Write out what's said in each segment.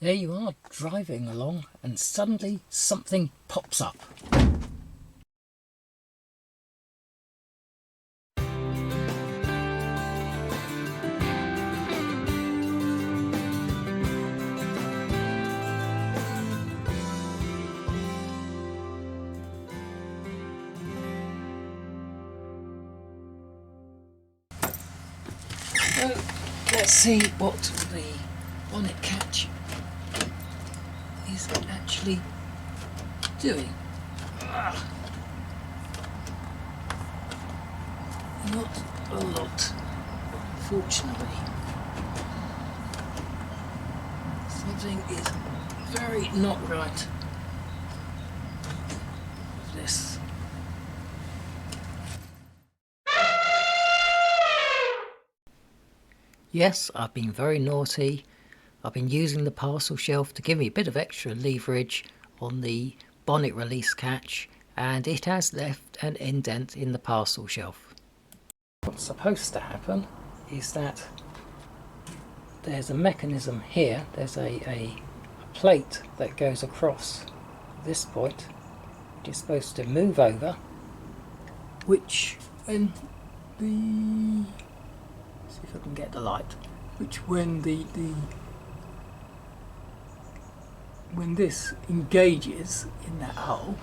There you are, driving along, and suddenly something pops up. So let's see what the bonnet catch is actually doing. Not a lot, unfortunately. Something is very not right with this. Yes, I've been very naughty. I've been using the parcel shelf to give me a bit of extra leverage on the bonnet release catch, and it has left an indent in the parcel shelf. What's supposed to happen is that there's a mechanism here, there's a plate that goes across this point, which is supposed to move over, which when the... see if I can get the light, which when when this engages in that hole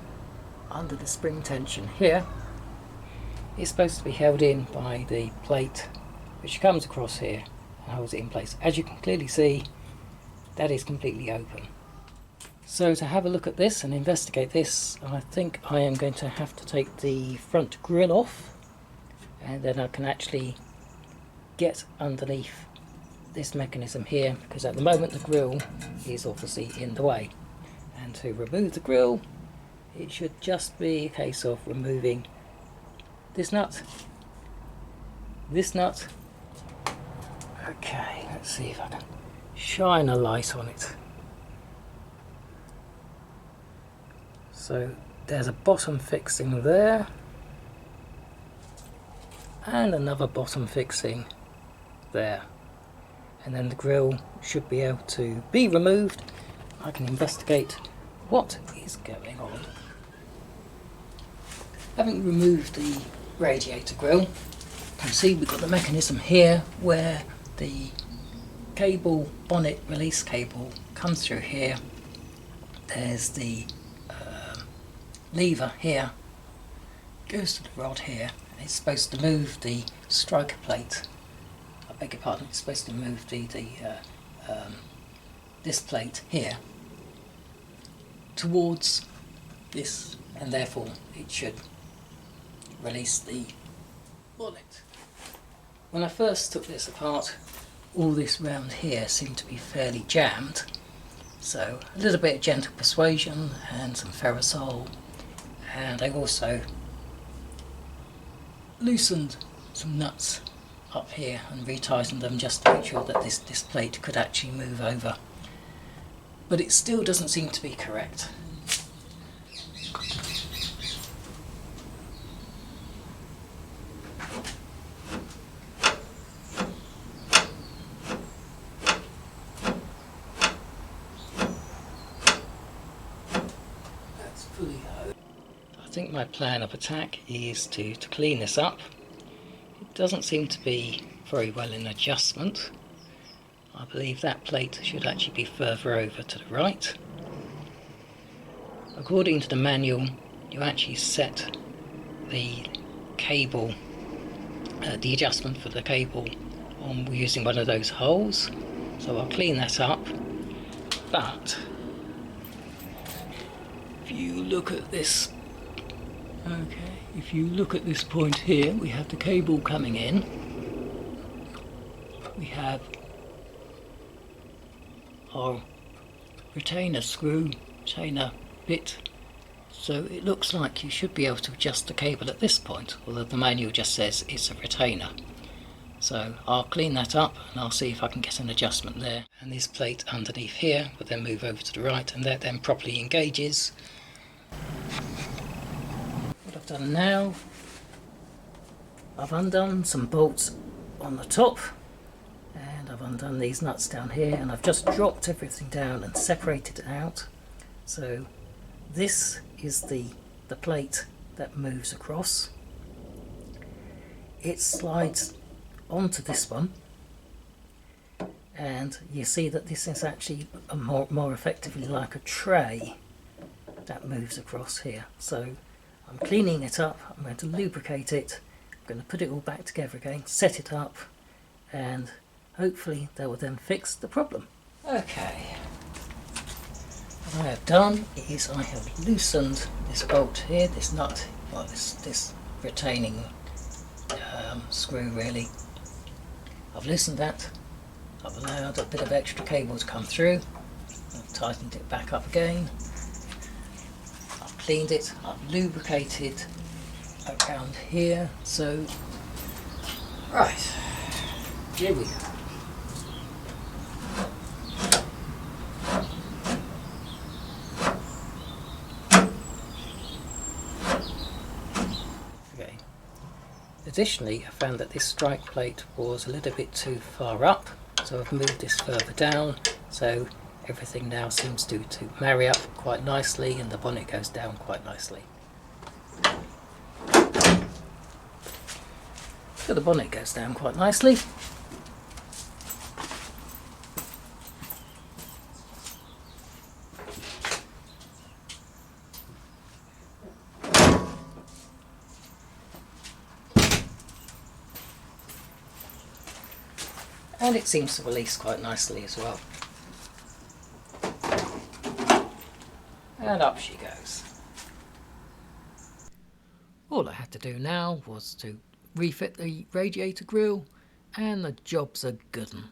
under the spring tension here, it's supposed to be held in by the plate which comes across here and holds it in place. As you can clearly see, that is completely open. So to have a look at this and investigate this, I think I am going to have to take the front grille off, and then I can actually get underneath this mechanism here, because at the moment the grille is obviously in the way. And to remove the grille, it should just be a case of removing this nut, okay, let's see if I can shine a light on it. So there's a bottom fixing there and another bottom fixing there, and then the grille should be able to be removed. I can investigate what is going on. Having removed the radiator grille, you can see we've got the mechanism here where the cable, bonnet release cable, comes through here. There's the lever here, goes to the rod here, and it's supposed to move the striker plate. I beg your pardon, it's supposed to move this plate here towards this, and therefore it should release the bonnet. When I first took this apart, all this round here seemed to be fairly jammed, so a little bit of gentle persuasion and some ferrosol, and I also loosened some nuts up here and retightened them just to make sure that this plate could actually move over, but it still doesn't seem to be correct. That's fully hosed. I think my plan of attack is to clean this up. It doesn't seem to be very well in adjustment. I believe that plate should actually be further over to the right. According to the manual, you actually set the cable, the adjustment for the cable, on using one of those holes. So I'll clean that up. But if you look at this, okay, if you look at this point here, we have the cable coming in. We have our retainer screw, retainer bit. So it looks like you should be able to adjust the cable at this point, although the manual just says it's a retainer. So I'll clean that up and I'll see if I can get an adjustment there. And this plate underneath here will then move over to the right, and that then properly engages. What I've done now, I've undone some bolts on the top, and I've undone these nuts down here, and I've just dropped everything down and separated it out. So this is the plate that moves across. It slides onto this one, and you see that this is actually more effectively like a tray that moves across here. So I'm cleaning it up, I'm going to lubricate it, I'm going to put it all back together again, set it up, and hopefully that will then fix the problem. Okay, what I have done is I have loosened this bolt here, this nut, well this retaining screw really. I've loosened that, I've allowed a bit of extra cable to come through, I've tightened it back up again, I've cleaned it, I've lubricated around here, so right, here we go. Okay. Additionally, I found that this strike plate was a little bit too far up, so I've moved this further down, so everything now seems to marry up quite nicely and the bonnet goes down quite nicely. So the bonnet goes down quite nicely. And it seems to release quite nicely as well. And up she goes. All I had to do now was to refit the radiator grille, and the job's a good 'un.